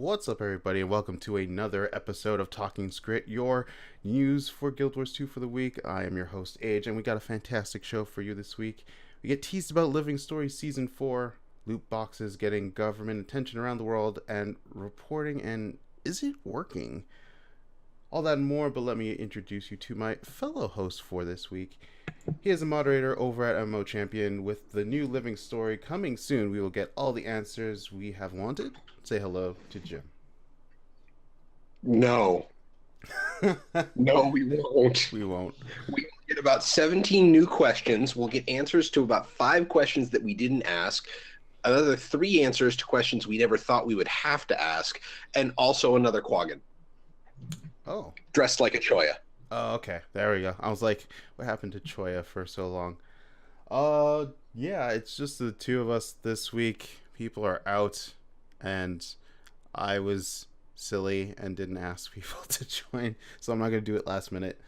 What's up, everybody, and welcome to another episode of Talking Skritt, your news for Guild Wars 2 for the week. I am your host, Age, and we got a fantastic show for you this week. We get teased about Living Story Season 4, loot boxes getting government attention around the world, and reporting, and is it working? All that and more, but let me introduce you to my fellow host for this week. He is a moderator over at MMO Champion. With the new Living Story coming soon, we will get all the answers we have wanted. Say hello to Jim. No. No, we won't. We won't. We will get about 17 new questions. We'll get answers to about 5 questions that we didn't ask, another 3 answers to questions we never thought we would have to ask, and also another Quaggan. Oh. Dressed like a Choya. Oh, okay. There we go. I was like, what happened to Choya for so long? Yeah, it's just the two of us this week. People are out, and I was silly and didn't ask people to join, so I'm not going to do it last minute.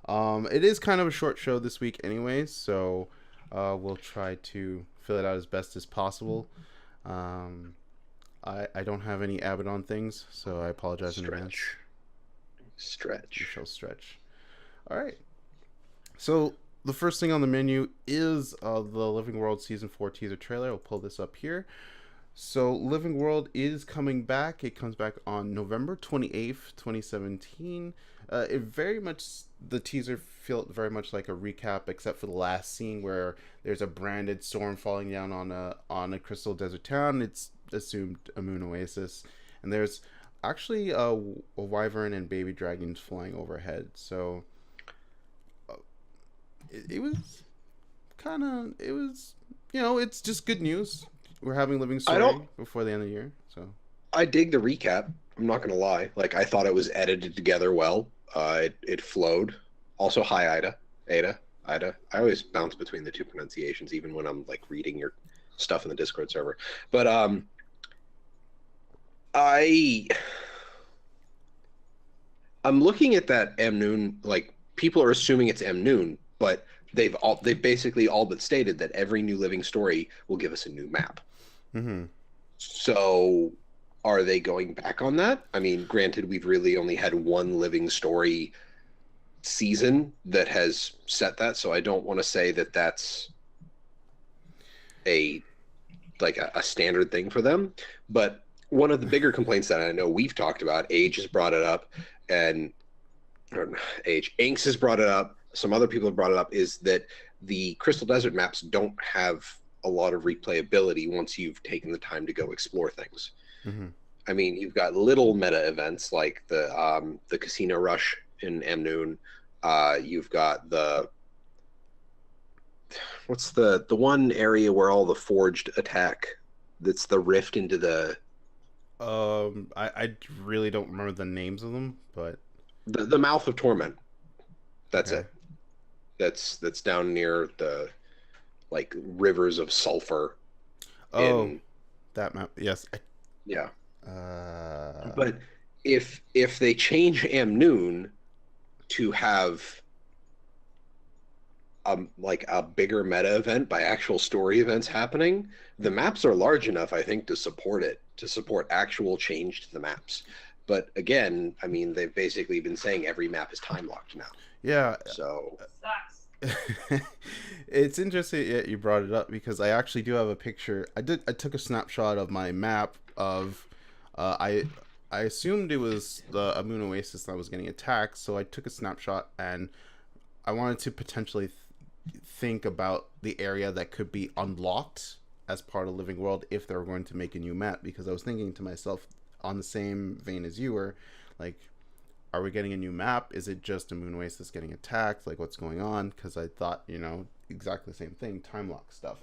It is kind of a short show this week anyways, so we'll try to fill it out as best as possible. I don't have any Abaddon things, so I apologize in advance. Stretch. We shall stretch. All right. So the first thing on the menu is the Living World Season 4 teaser trailer. I'll pull this up here. So Living World is coming back. It comes back on November 28th, 2017. It very much, the teaser felt very much like a recap, except for the last scene where there's a branded storm falling down on a crystal desert town. It's assumed a moon oasis, and there's actually a wyvern and baby dragons flying overhead. So it was it's just good news. We're having Living Story before the end of the year, so I dig the recap. I'm not gonna lie. Like, I thought it was edited together well. It flowed. Also, hi Ada. I always bounce between the two pronunciations, even when I'm like reading your stuff in the Discord server. But I'm looking at that M Noon. Like, people are assuming it's M Noon, but they've basically all but stated that every new Living Story will give us a new map. Mm-hmm. So are they going back on that? I mean, granted, we've really only had one Living Story season that has set that, so I don't want to say that that's a standard thing for them. But one of the bigger complaints that I know we've talked about, Age has brought it up, and Inks has brought it up, some other people have brought it up, is that the Crystal Desert maps don't have a lot of replayability once you've taken the time to go explore things. Mm-hmm. I mean, you've got little meta events like the Casino Rush in M Noon. You've got what's the one area where all the forged attack? That's the rift into the. I really don't remember the names of them, but the Mouth of Torment. That's okay. it. That's down near the like rivers of sulfur. That map. Yes. Yeah. But if they change M Noon to have like a bigger meta event by actual story events happening, the maps are large enough, I think, to support it, to support actual change to the maps. But again, I mean, they've basically been saying every map is time locked now. Yeah. So it's interesting you brought it up, because I actually do have a picture. I took a snapshot of my map of I assumed it was a moon oasis that was getting attacked, so I took a snapshot, and I wanted to potentially think about the area that could be unlocked as part of Living World if they were going to make a new map, because I was thinking to myself, on the same vein as you were, like, are we getting a new map? Is it just a moon oasis getting attacked? Like, what's going on? Because I thought, exactly the same thing, time lock stuff.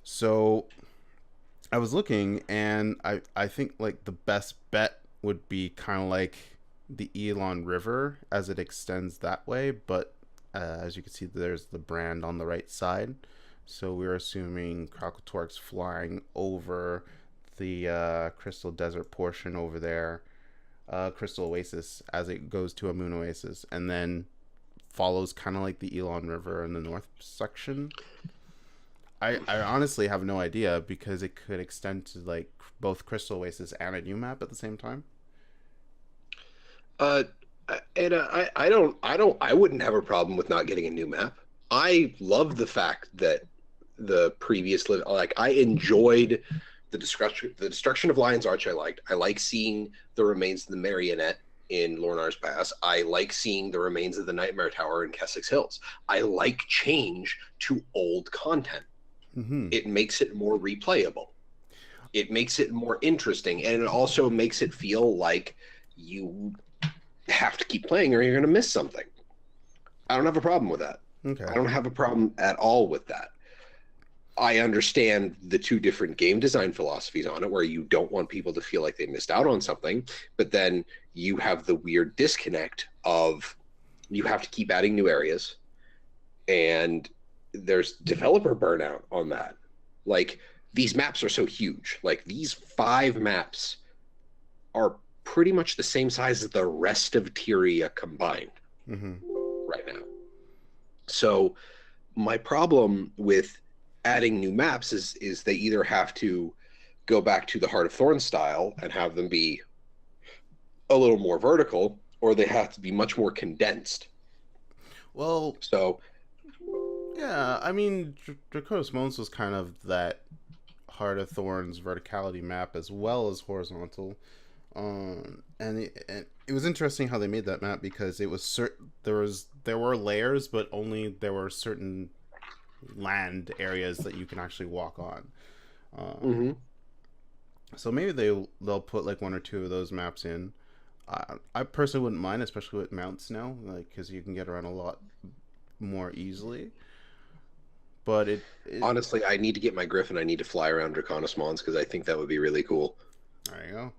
So I was looking, and I think like the best bet would be kind of like the Elon River as it extends that way, but as you can see, there's the brand on the right side, so we're assuming Kralkatork's flying over the Crystal Desert portion over there, Crystal Oasis, as it goes to a moon oasis, and then follows kind of like the Elon River in the north section. I honestly have no idea because it could extend to like both Crystal Oasis and a new map at the same time. Uh, and I wouldn't have a problem with not getting a new map. I love the fact that the previous, like, I enjoyed the destruction of Lion's Arch. I like seeing the remains of the Marionette in Lornar's Pass. I like seeing the remains of the Nightmare Tower in Kessex Hills. I like change to old content. Mm-hmm. It makes it more replayable. It makes it more interesting, and it also makes it feel like you have to keep playing or you're going to miss something. I don't have a problem with that. I Okay. don't have a problem at all with that. I understand the two different game design philosophies on it, where you don't want people to feel like they missed out on something, but then you have the weird disconnect of you have to keep adding new areas, and there's developer burnout on that. Like, these maps are so huge. Like, these 5 maps are pretty much the same size as the rest of Tyria combined Mm-hmm. right now. So my problem with adding new maps is they either have to go back to the Heart of Thorn style and have them be a little more vertical, or they have to be much more condensed. Well, So yeah. I mean, Draconis Mons was kind of that Heart of Thorns verticality map as well as horizontal. And it was interesting how they made that map because it was there were layers, but only there were certain land areas that you can actually walk on. mhm. So maybe they'll put like one or two of those maps in. I personally wouldn't mind, especially with mounts now, like because you can get around a lot more easily. But it Honestly, I need to get my Griffin. I need to fly around Draconis Mons because I think that would be really cool. there you go.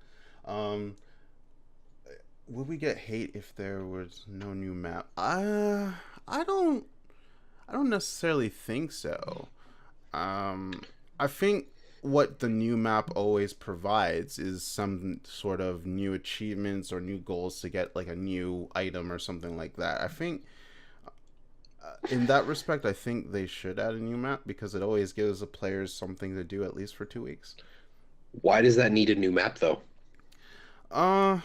Would we get hate if there was no new map? I don't I don't necessarily think so. Um, I think what the new map always provides is some sort of new achievements or new goals to get like a new item or something like that. I think in that respect, I think they should add a new map because it always gives the players something to do at least for 2 weeks. Why does that need a new map though? Uh,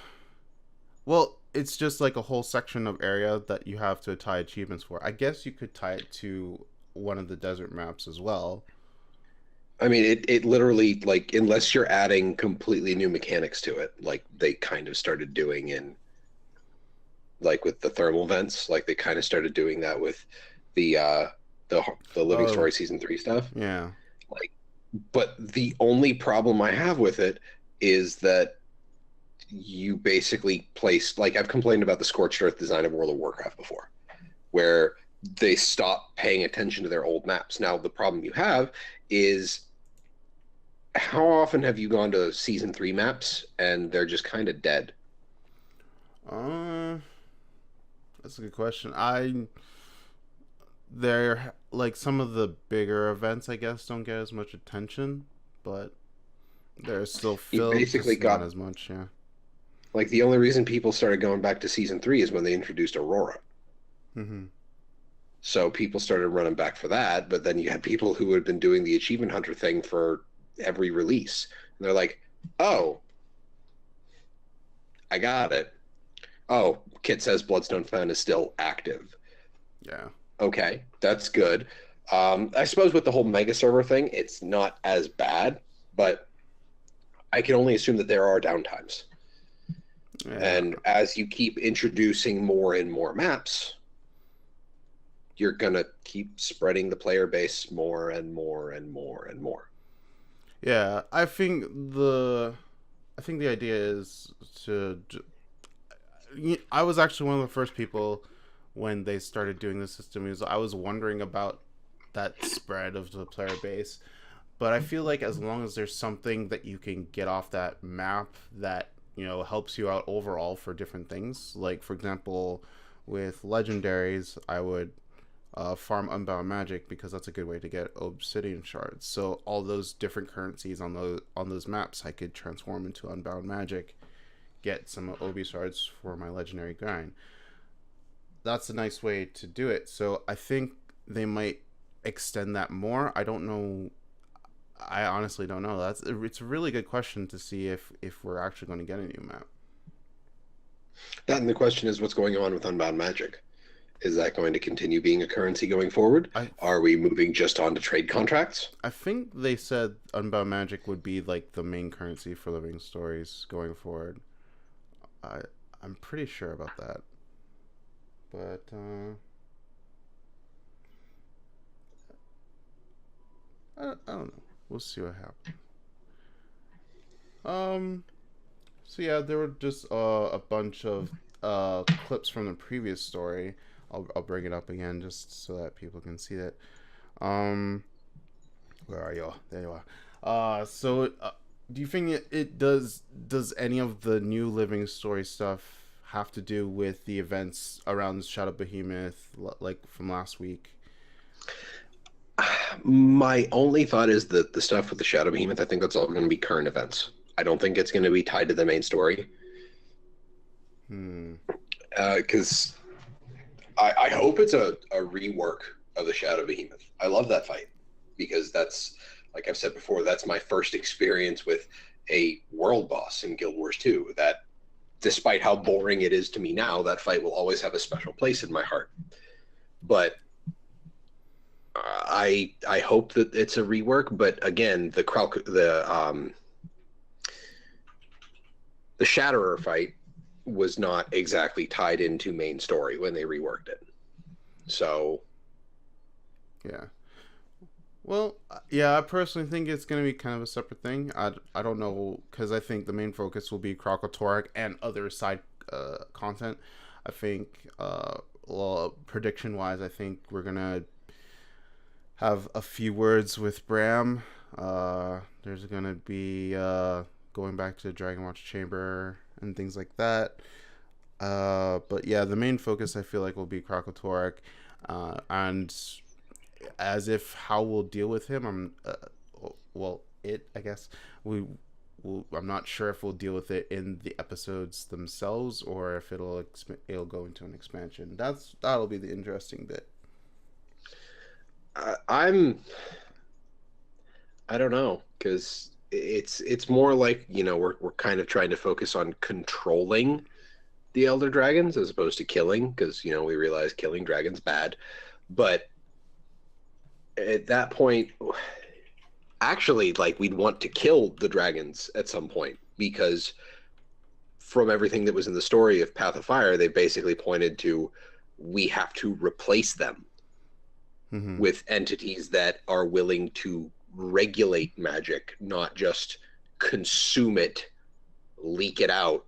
well, it's just like a whole section of area that you have to tie achievements for. I guess you could tie it to one of the desert maps as well. I mean, it literally, like, unless you're adding completely new mechanics to it, like they kind of started doing in, like, with the thermal vents, like they kind of started doing that with the uh the Living Oh, Story season 3 stuff. yeah. Like, but the only problem I have with it is that you basically place, like, I've complained about the scorched earth design of World of Warcraft before, where they stop paying attention to their old maps. Now the problem you have is, how often have you gone to season 3 maps and they're just kind of dead? Uh, that's a good question. They're like some of the bigger events, I guess, don't get as much attention, but they're still You filled, basically just not got, as much. Yeah. like, the only reason people started going back to season 3 is when they introduced Aurora. Hmm. So people started running back for that, but then you had people who had been doing the achievement hunter thing for every release. And they're like, "Oh, I got it. Oh, Kit says Bloodstone Fen is still active. Yeah. Okay, that's good." I suppose with the whole mega server thing, it's not as bad, but I can only assume that there are downtimes. Yeah. And as you keep introducing more and more maps, you're gonna keep spreading the player base more and more and more and more. Yeah. I think the idea is to. I was actually one of the first people when they started doing the system. Is I was wondering about that spread of the player base, but I feel like as long as there's something that you can get off that map that helps you out overall for different things, like for example, with legendaries, I would farm Unbound Magic because that's a good way to get Obsidian shards. So all those different currencies on those maps, I could transform into Unbound Magic, get some Obi shards for my legendary grind. That's a nice way to do it. So I think they might extend that more. I don't know. I honestly don't know. It's a really good question to see if we're actually going to get a new map. That and the question is, what's going on with Unbound Magic? Is that going to continue being a currency going forward? I Are we moving just on to trade contracts? I think they said Unbound Magic would be like the main currency for living stories going forward. I I'm pretty sure about that. But I don't know. We'll see what happens. Um. So yeah, there were just a bunch of clips from the previous story. I'll bring it up again just so that people can see that. Um. Where are you? There you are. Do you think it does any of the new living story stuff have to do with the events around Shadow Behemoth, like from last week? My only thought is that the stuff with the Shadow Behemoth, I think that's all going to be current events. I don't think it's going to be tied to the main story. Hmm. Because I hope it's a rework of the Shadow Behemoth. I love that fight because that's, like I've said before, that's my first experience with a world boss in Guild Wars 2. That, despite how boring it is to me now, that fight will always have a special place in my heart. But I hope that it's a rework. But again, the Shatterer fight was not exactly tied into main story when they reworked it. So Yeah. Well, yeah, I personally think it's going to be kind of a separate thing. I don't know, because I think the main focus will be Krokotork and other side content. I think, well, prediction wise, I think we're going to have a few words with Bram. There's going to be going back to Dragon Watch Chamber and things like that. But yeah, the main focus I feel like will be Krokotork. And as if how we'll deal with him, I guess I'm not sure if we'll deal with it in the episodes themselves or if it'll go into an expansion. That'll be the interesting bit. I'm I don't know, because it's more like, we're kind of trying to focus on controlling the elder dragons as opposed to killing, because we realize killing dragons bad. But at that point, actually, like, we'd want to kill the dragons at some point, because from everything that was in the story of Path of Fire, they basically pointed to, we have to replace them Mm-hmm. with entities that are willing to regulate magic, not just consume it, leak it out,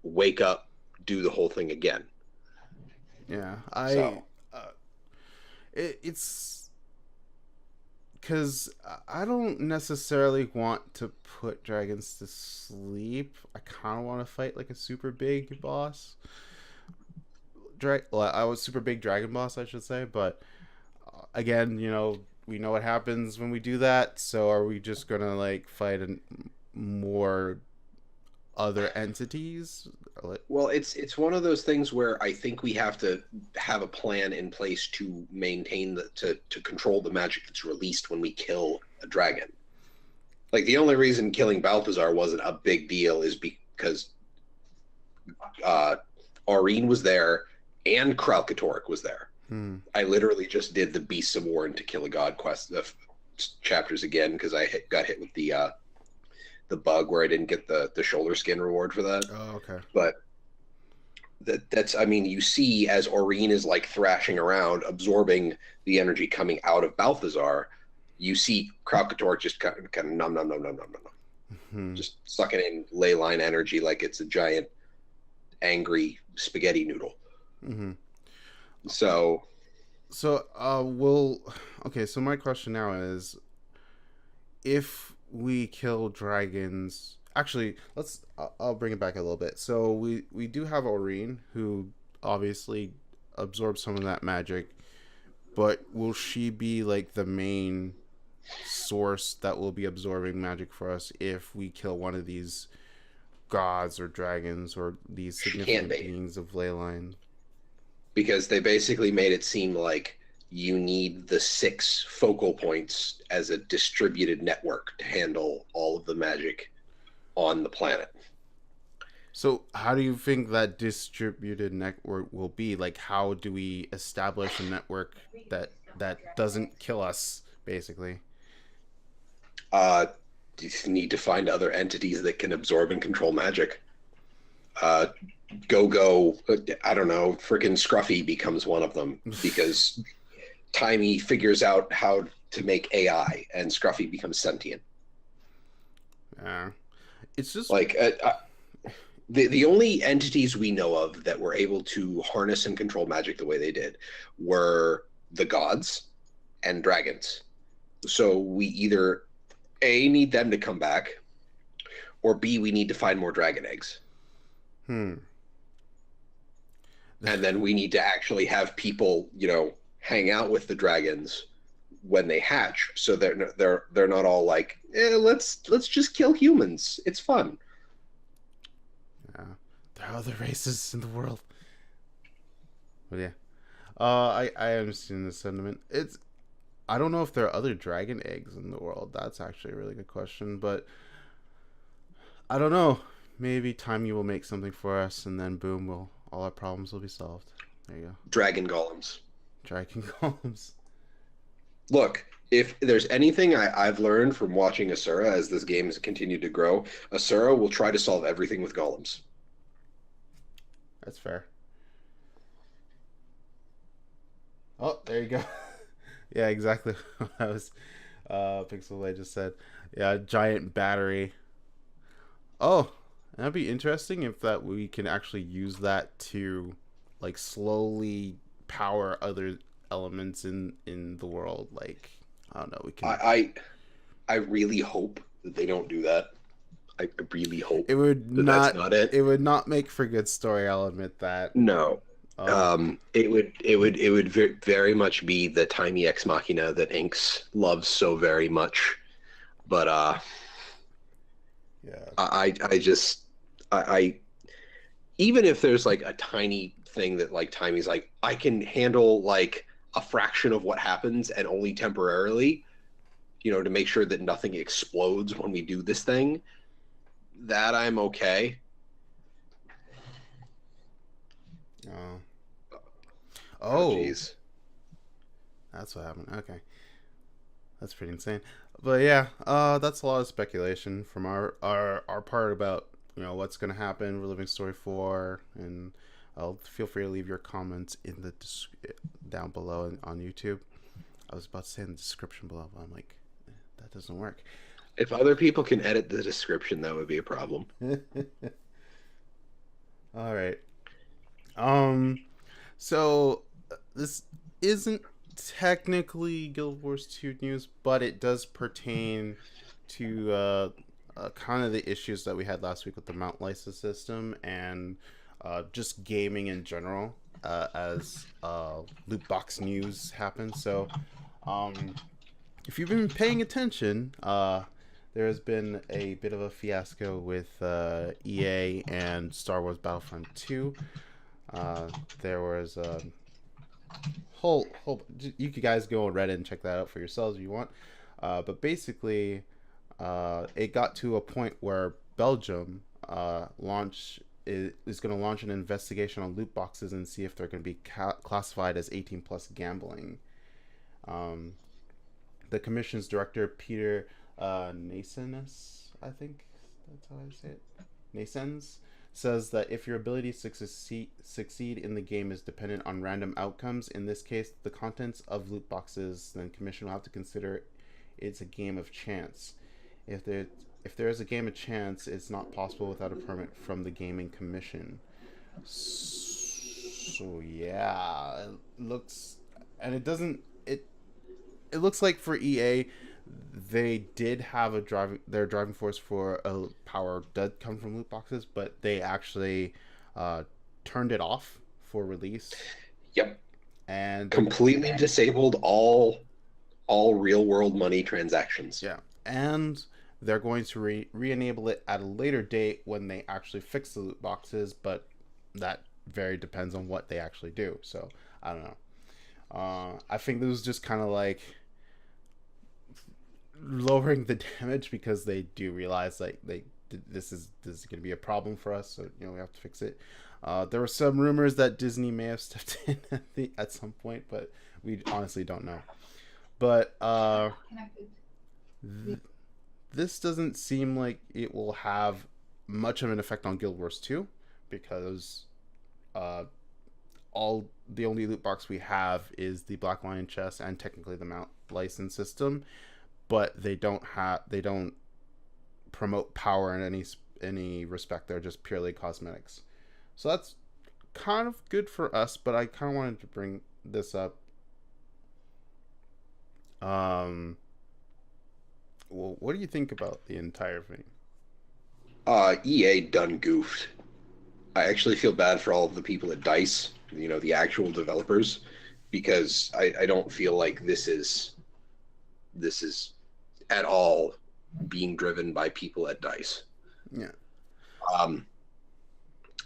wake up, do the whole thing again. Yeah, So it's because I don't necessarily want to put dragons to sleep. I kind of want to fight like a super big boss. I was super big dragon boss, I should say, but again, we know what happens when we do that. So are we just gonna like fight more other entities? well, it's one of those things where I think we have to have a plan in place to maintain to control the magic that's released when we kill a dragon. Like, the only reason killing Balthazar wasn't a big deal is because Aurene was there and Kralkatork was there. Hmm. I literally just did the Beasts of War and To Kill a God quest chapters again because I got hit with the bug where I didn't get the shoulder skin reward for that. Oh, okay. But that's, I mean, you see as Aurene is like thrashing around, absorbing the energy coming out of Balthazar, you see Kralkatork just kind of nom nom nom nom nom nom, Hmm. just sucking in ley line energy like it's a giant angry spaghetti noodle. Hmm. So okay, so my question now is, if we kill dragons, actually, I'll bring it back a little bit. So we do have Aurene, who obviously absorbs some of that magic, but will she be like the main source that will be absorbing magic for us if we kill one of these gods or dragons or these she can't significant be, beings of ley line? because they basically made it seem like you need the 6 focal points as a distributed network to handle all of the magic on the planet. So, how do you think that distributed network will be? Like, how do we establish a network that doesn't kill us, basically? Uh, you need to find other entities that can absorb and control magic. Uh, go, I don't know, freaking Scruffy becomes one of them because Timey figures out how to make AI and Scruffy becomes sentient. Yeah, it's just Like, the only entities we know of that were able to harness and control magic the way they did were the gods and dragons. So we either A, need them to come back, or B, we need to find more dragon eggs. hmm. And then we need to actually have people, hang out with the dragons when they hatch, so they're not all like, let's just kill humans. It's fun. Yeah, there are other races in the world. But yeah, I understand the sentiment. It's I don't know if there are other dragon eggs in the world. That's actually a really good question, but I don't know. Maybe time you will make something for us, and then boom, will all our problems will be solved. There you go. Dragon golems. Dragon golems. Look, if there's anything I've learned from watching Asura as this game has continued to grow, Asura will try to solve everything with golems. That's fair. Oh, there you go. Yeah, exactly. That was Pixel I just said. Yeah, giant battery. Oh, that'd be interesting if that we can actually use that to like slowly power other elements in the world. Like I don't know, we can. I I, I really hope that they don't do that. I really hope It would that that's not. not it. It would not make for good story. I'll admit that. No. Oh It would very much be the tiny ex machina that Inks loves so very much. But yeah. I just I even if there's like a tiny thing that like Timey's like I can handle like a fraction of what happens and only temporarily, to make sure that nothing explodes when we do this thing, that I'm okay. Oh. Oh Oh, geez. that's what happened. Okay. That's pretty insane. But yeah, that's a lot of speculation from our part about what's gonna happen. We're living story 4, and feel free to leave your comments in the down below on YouTube. I was about to say in the description below, but I'm like, that doesn't work. If other people can edit the description, that would be a problem. All right. Um. So this isn't technically Guild Wars 2 news, but it does pertain to kind of the issues that we had last week with the mount license system and just gaming in general as loot box news happens. So, um, if you've been paying attention, there has been a bit of a fiasco with EA and Star Wars Battlefront 2. There was a whole you guys go on Reddit and check that out for yourselves if you want. But basically, it got to a point where Belgium is going to launch an investigation on loot boxes and see if they're going to be classified as 18 plus gambling. The commission's director Peter Nasenes, I think that's how I say it, Nasens, says that if your ability to succeed in the game is dependent on random outcomes, in this case the contents of loot boxes, then commission will have to consider it's a game of chance. If there is a game of chance, it's not possible without a permit from the gaming commission. So yeah, it looks, and it doesn't it looks like for EA, they did have their driving force for a power did come from loot boxes, but they actually turned it off for release. Yep. And Completely disabled all real world money transactions. yeah, and they're going to re-enable it at a later date when they actually fix the loot boxes, but that very depends on what they actually do. So I don't know. I think this was just kind of like lowering the damage because they do realize like this is going to be a problem for us, so we have to fix it. There were some rumors that Disney may have stepped in at some point, but we honestly don't know. But th- this doesn't seem like it will have much of an effect on Guild Wars 2 because uh, all the only loot box we have is the Black Lion chest and technically the mount license system, but they don't promote power in any respect. They're just purely cosmetics. So that's kind of good for us, but I kind of wanted to bring this up. Well, what do you think about the entire thing? EA done goofed. I actually feel bad for all of the people at DICE, the actual developers, because I don't feel like this is at all being driven by people at DICE. Yeah. Um,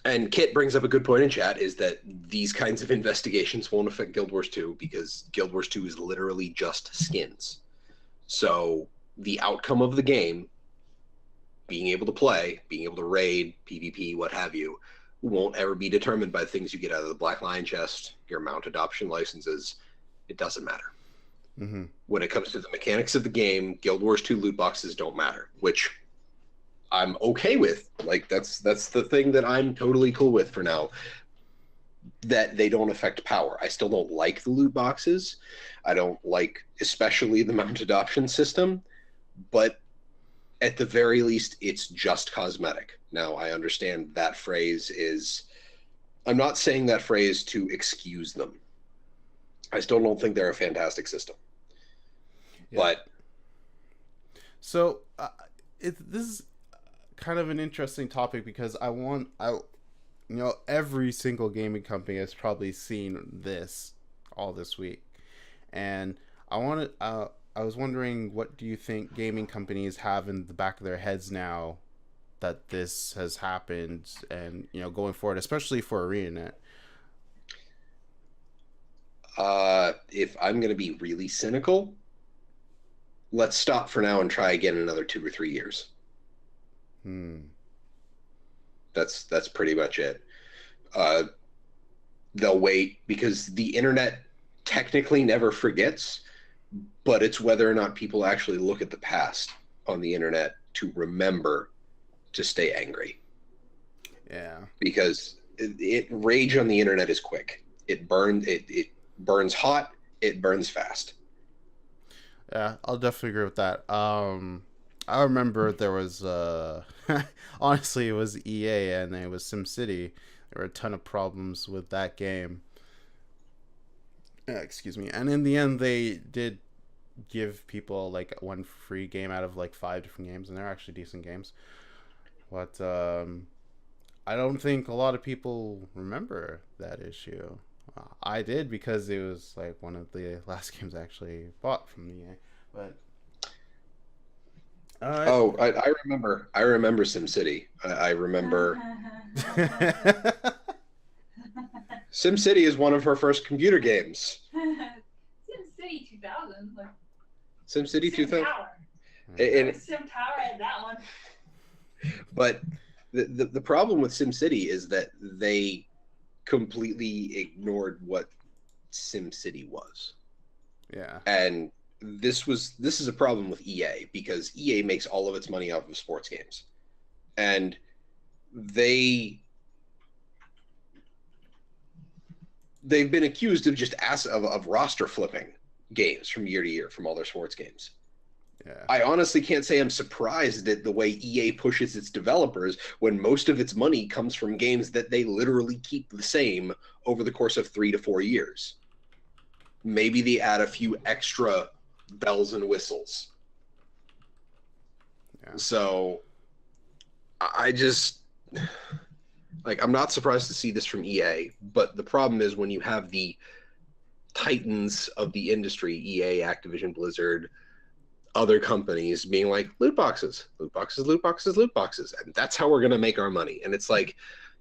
and Kit brings up a good point in chat is that these kinds of investigations won't affect Guild Wars 2 because Guild Wars 2 is literally just skins. So the outcome of the game, being able to play, being able to raid, PvP, what have you, won't ever be determined by things you get out of the Black Lion chest, your mount adoption licenses. It doesn't matter. Mm-hmm. When it comes to the mechanics of the game, Guild Wars 2 loot boxes don't matter, which I'm okay with. Like that's the thing that I'm totally cool with for now. That they don't affect power. I still don't like the loot boxes. I don't like especially the mount adoption system, but at the very least it's just cosmetic. Now I understand that phrase is I'm not saying that phrase to excuse them. I still don't think they're a fantastic system. Yeah. But so this is kind of an interesting topic because every single gaming company has probably seen this all this week, and I was wondering, what do you think gaming companies have in the back of their heads now that this has happened, and going forward, especially for ArenaNet? if I'm going to be really cynical, let's stop for now and try again in another 2 or 3 years. That's pretty much it. They'll wait because the internet technically never forgets, but it's whether or not people actually look at the past on the internet to remember to stay angry. Yeah. Because rage on the internet is quick. It burns hot, it burns fast. Yeah, I'll definitely agree with that. I remember there was honestly it was EA and it was SimCity. There were a ton of problems with that game. Excuse me. And in the end they did give people like one free game out of like 5 different games, and they're actually decent games. But I don't think a lot of people remember that issue. I did because it was like one of the last games I actually bought from EA. But I remember. I remember SimCity. I remember. SimCity is one of her first computer games. SimCity 2000. Like, SimCity 2000. And Sim Tower had that one. But the problem with SimCity is that they completely ignored what SimCity was. Yeah. And this is a problem with EA because EA makes all of its money off of sports games. And they've been accused of just of roster flipping games from year to year from all their sports games. Yeah. I honestly can't say I'm surprised at the way EA pushes its developers when most of its money comes from games that they literally keep the same over the course of 3 to 4 years. Maybe they add a few extra bells and whistles. Yeah. So I just I'm not surprised to see this from EA, but the problem is when you have the titans of the industry, EA, Activision, Blizzard, other companies being like loot boxes, loot boxes, loot boxes, loot boxes, and that's how we're going to make our money. And it's like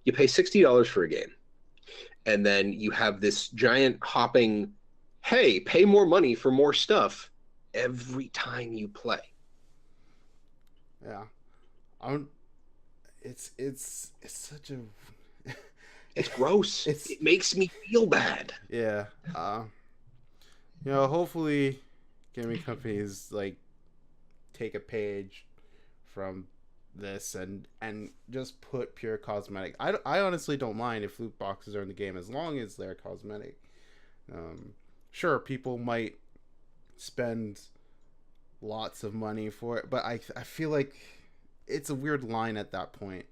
you pay $60 for a game, and then you have this giant hopping hey, pay more money for more stuff every time you play. Yeah. I'm it's such a It's gross. it's It makes me feel bad. yeah. You know, hopefully gaming companies like take a page from this and just put pure cosmetic. I honestly don't mind if loot boxes are in the game as long as they're cosmetic. Sure, people might spend lots of money for it, but I feel like it's a weird line at that point.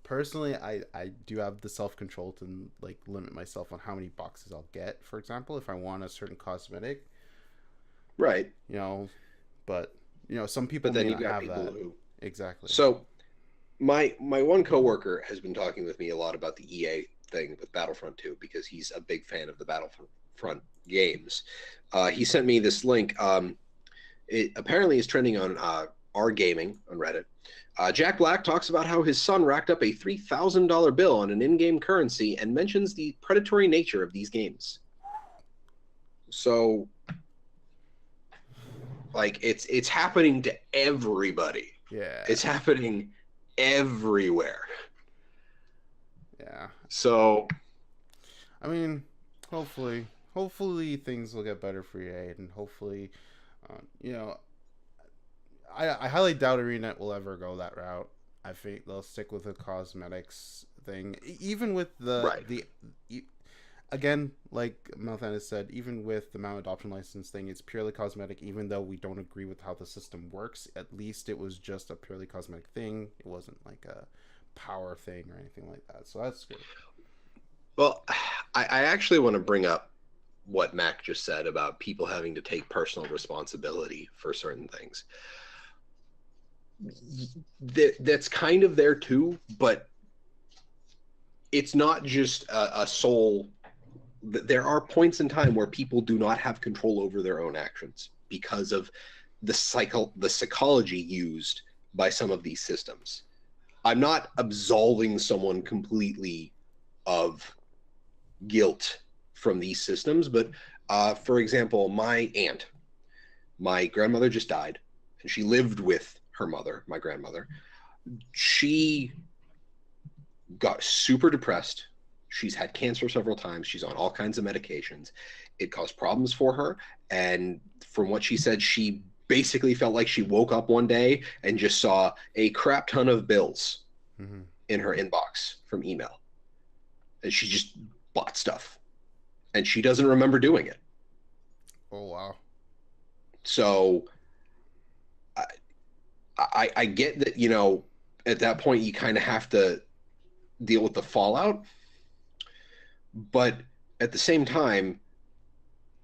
Personally, I do have the self control to like limit myself on how many boxes I'll get. For example, if I want a certain cosmetic, Right. you know, but you know some people But then may you not got have people that. who. Exactly. So my one coworker has been talking with me a lot about the EA thing with Battlefront 2 because he's a big fan of the Battlefront games. He sent me this link. It apparently is trending on R Gaming on Reddit. Jack Black talks about how his son racked up a $3,000 bill on an in-game currency and mentions the predatory nature of these games. So, like, it's happening to everybody. Yeah. It's happening everywhere. Yeah. So, I mean, hopefully things will get better for EA, and hopefully, you know, I highly doubt ArenaNet will ever go that route. I think they'll stick with the cosmetics thing, even with right. again, like Malthan has said, even with the mount adoption license thing, it's purely cosmetic. Even though we don't agree with how the system works, at least it was just a purely cosmetic thing. It wasn't like a power thing or anything like that. So that's good. Well, I actually want to bring up what Mac just said about people having to take personal responsibility for certain things. That's kind of there too, but it's not just a sole. There are points in time where people do not have control over their own actions because of the psychology used by some of these systems. I'm not absolving someone completely of guilt from these systems, but for example, my aunt, my grandmother just died, and she lived with her mother, my grandmother. She got super depressed. She's had cancer several times. She's on all kinds of medications. It caused problems for her. And from what she said, she basically felt like she woke up one day and just saw a crap ton of bills in her inbox from email. And she just bought stuff. And she doesn't remember doing it. Oh, wow. So I get that, you know, at that point you kind of have to deal with the fallout. But at the same time,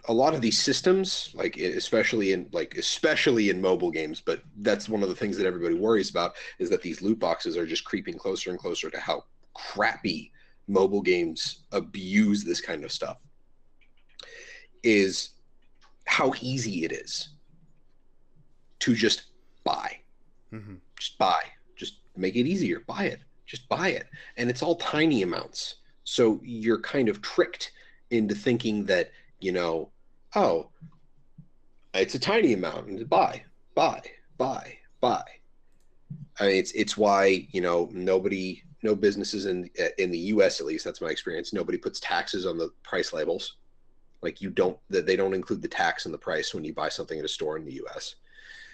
a lot of these systems, like especially in mobile games, but that's one of the things that everybody worries about, is that these loot boxes are just creeping closer and closer to how crappy mobile games abuse this kind of stuff, is how easy it is to just buy. Just buy. Just make it easier. Buy it. Just buy it. And it's all tiny amounts. So you're kind of tricked into thinking that, you know, oh, it's a tiny amount, and buy. I mean, it's why, you know, no businesses in the U.S. at least, that's my experience, nobody puts taxes on the price labels. Like they don't include the tax in the price when you buy something at a store in the U.S.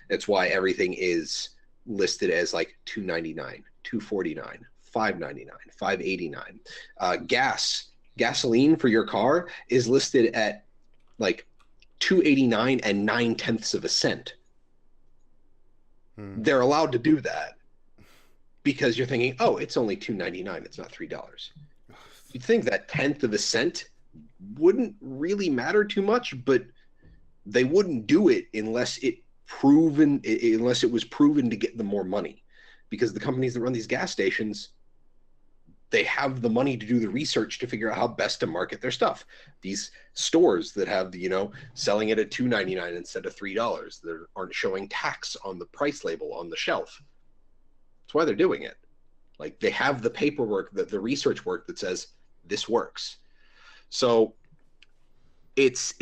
That's why everything is listed as like $2.99, $2.49, $5.99, $5.89. Gasoline for your car is listed at like $2.89 and 0.9 cents. They're allowed to do that because you're thinking, oh, it's only $2.99. It's not $3. You'd think that 0.1 cent wouldn't really matter too much, but they wouldn't do it unless it was proven to get them more money, because the companies that run these gas stations, they have the money to do the research to figure out how best to market their stuff. These stores that have, you know, selling it at $2.99 instead of $3, that aren't showing tax on the price label on the shelf. That's why they're doing it. Like, they have the paperwork, the research work that says this works. So it's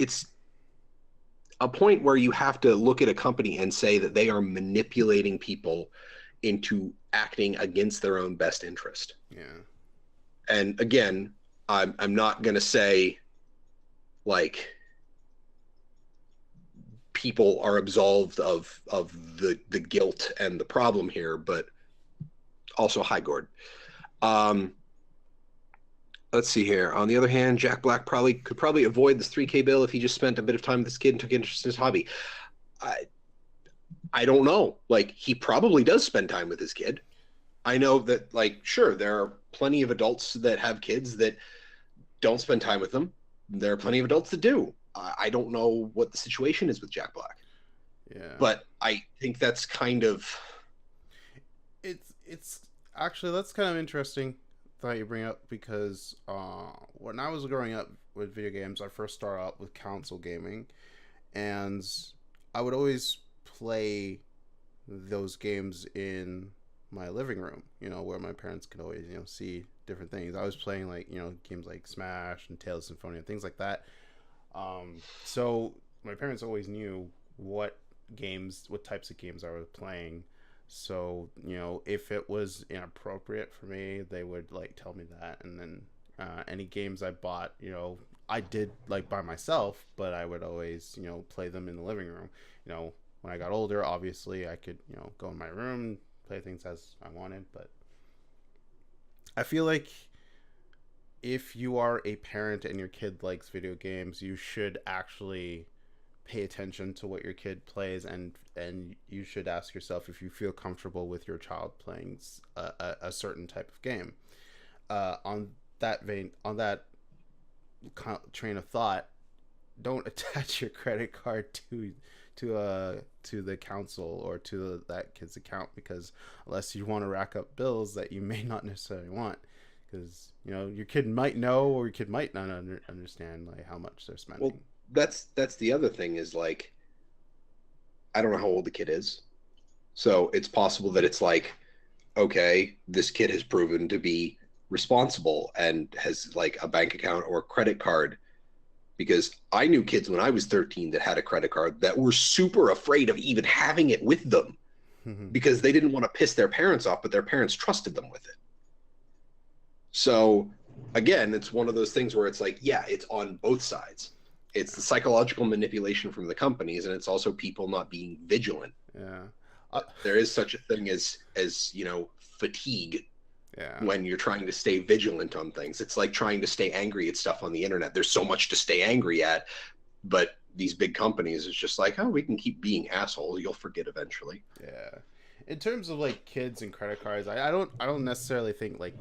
a point where you have to look at a company and say that they are manipulating people into acting against their own best interest. Yeah. And again, I'm not going to say like people are absolved of the guilt and the problem here, but also hi Gord. Um, let's see here. On the other hand, Jack Black could probably avoid this 3K bill if he just spent a bit of time with this kid and took interest in his hobby. I I don't know. Like he probably does spend time with his kid. I know that like sure there are plenty of adults that have kids that don't spend time with them. There are plenty of adults that do. I don't know what the situation is with Jack Black. Yeah. But I think that's kind of it's actually that's kind of interesting that you bring up because when I was growing up with video games, I first started out with console gaming, and I would always play those games in my living room, where my parents could always, see different things. I was playing like, games like Smash and Tales of Symphonia and things like that. So my parents always knew what types of games I was playing. So, if it was inappropriate for me, they would like tell me that. And then any games I bought, I did like by myself, but I would always, play them in the living room. When I got older, obviously I could, go in my room, play things as I wanted. But I feel like if you are a parent and your kid likes video games, you should actually pay attention to what your kid plays, and you should ask yourself if you feel comfortable with your child playing a certain type of game. On that train of thought, don't attach your credit card to the console or to that kid's account, because unless you want to rack up bills that you may not necessarily want, because your kid might know or your kid might not understand like how much they're spending. well, that's the other thing is like I don't know how old the kid is. So it's possible that it's like, okay, this kid has proven to be responsible and has like a bank account or a credit card. Because I knew kids when I was 13 that had a credit card that were super afraid of even having it with them because they didn't want to piss their parents off, but their parents trusted them with it. So again, it's one of those things where it's like, yeah, it's on both sides. It's the psychological manipulation from the companies, and it's also people not being vigilant. Yeah. There is such a thing as fatigue. Yeah. When you're trying to stay vigilant on things. It's like trying to stay angry at stuff on the internet. There's so much to stay angry at, but these big companies is just like, oh, we can keep being assholes. You'll forget eventually. Yeah. In terms of like kids and credit cards, I don't necessarily think like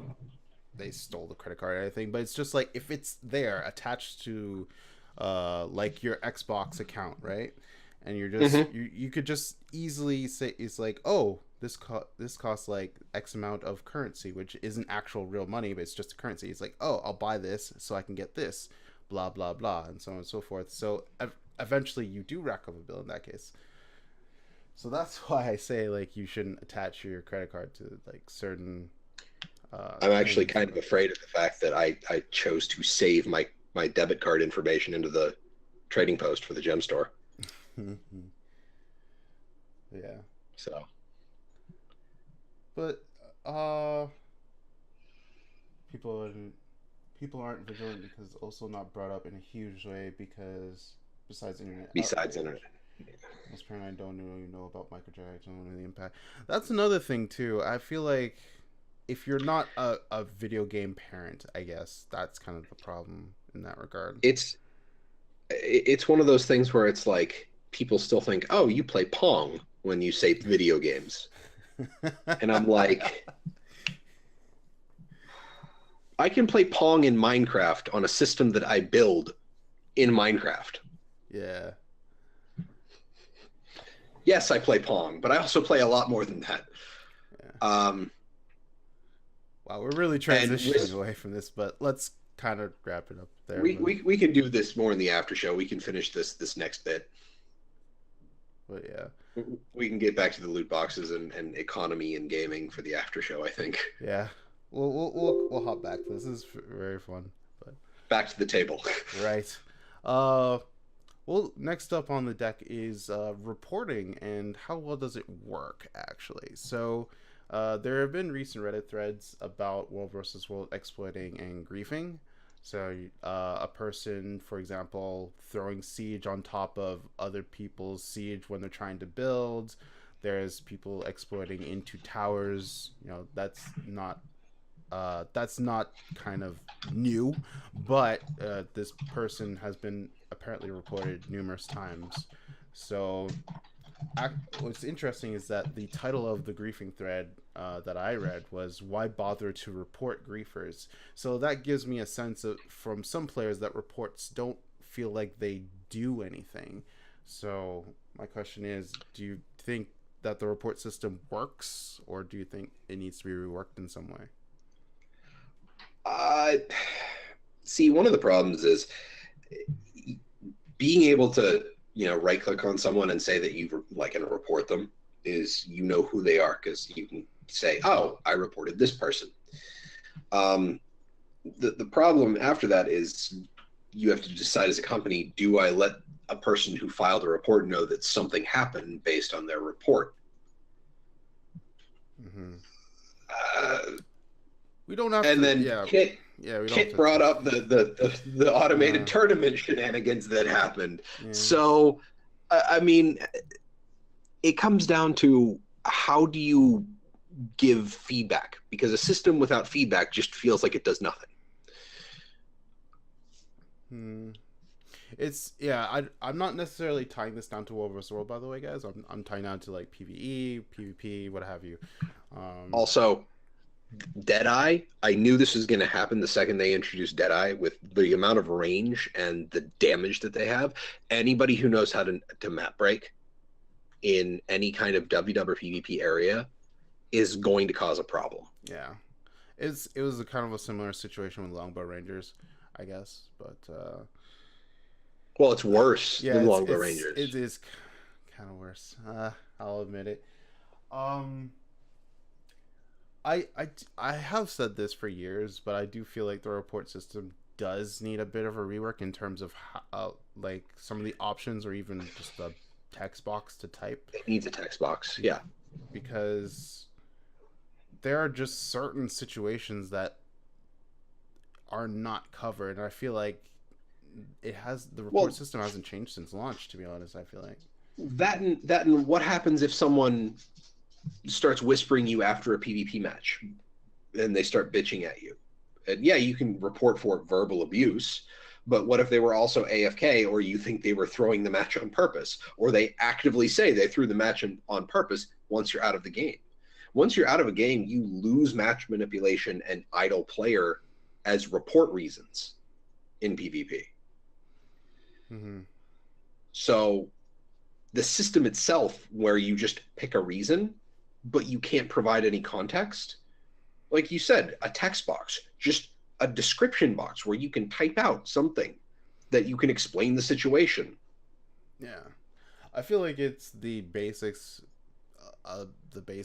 they stole the credit card or anything, but it's just like if it's there attached to like your Xbox account, right? And you're just you could just easily say it's like, oh, this costs like X amount of currency, which isn't actual real money, but it's just a currency. It's like, oh, I'll buy this so I can get this, blah blah blah, and so on and so forth. So eventually, you do rack up a bill in that case. So that's why I say like you shouldn't attach your credit card to like certain. I'm actually kind of afraid of the fact that I chose to save my debit card information into the trading post for the gem store. Yeah. So. But people aren't vigilant because also not brought up in a huge way because besides internet. Internet. Most parents don't know about microtransactions and the impact. That's another thing too. I feel like if you're not a video game parent, I guess that's kind of the problem in that regard. It's one of those things where it's like people still think, oh, you play Pong when you say video games. And I'm like, I can play Pong in Minecraft on a system that I build in Minecraft. Yeah. Yes, I play Pong, but I also play a lot more than that. Yeah. Wow, we're really transitioning away from this, but let's kind of wrap it up there. We can do this more in the after show. We can finish this next bit. But yeah. We can get back to the loot boxes and economy and gaming for the after show, I think. Yeah. We'll hop back to this. This is very fun. But back to the table. Right. Uh, well, next up on the deck is reporting and how well does it work, actually. So, there have been recent Reddit threads about World versus World exploiting and griefing. So, a person, for example, throwing siege on top of other people's siege when they're trying to build. There's people exploiting into towers. That's not kind of new, but this person has been apparently reported numerous times. So what's interesting is that the title of the griefing thread that I read was "Why Bother to Report Griefers?" So that gives me a sense of from some players that reports don't feel like they do anything. So my question is, do you think that the report system works, or do you think it needs to be reworked in some way? Uh, See, one of the problems is being able to, right click on someone and say that you like and report them is who they are because you can say, oh, I reported this person. The problem after that is you have to decide as a company, do I let a person who filed a report know that something happened based on their report? Mm-hmm. Uh, We don't have and to. then Yeah, Kit yeah. We don't Kit have to. brought up the automated Uh, tournament shenanigans that happened. yeah. So, I mean, it comes down to how do you give feedback? Because a system without feedback just feels like it does nothing. Hmm. It's yeah. I'm not necessarily tying this down to World vs. World, by the way, guys. I'm tying down to like PVE, PvP, what have you. Um. Also, Deadeye, I knew this was going to happen the second they introduced Deadeye with the amount of range and the damage that they have. Anybody who knows how to map break in any kind of WW or PvP area is going to cause a problem. Yeah. It was a kind of a similar situation with Longbow Rangers, I guess, but Well, it's worse yeah, than Longbow it Rangers. is kind of worse. I'll admit it. Um. I have said this for years, but I do feel like the report system does need a bit of a rework in terms of how, like some of the options or even just the text box to type It needs a text box. Yeah. because there are just certain situations that are not covered, and I feel like the report Well, system hasn't changed since launch. To be honest, I feel like that and what happens if someone starts whispering you after a PvP match and they start bitching at you? And yeah, you can report for verbal abuse, but what if they were also AFK, or you think they were throwing the match on purpose, or they actively say they threw the match on purpose once you're out of the game? Once you're out of a game, you lose match manipulation and idle player as report reasons in PvP. mm-hmm. So the system itself, where you just pick a reason, but you can't provide any context, like you said, a text box, just a description box where you can type out something that you can explain the situation. Yeah, I feel like it's the base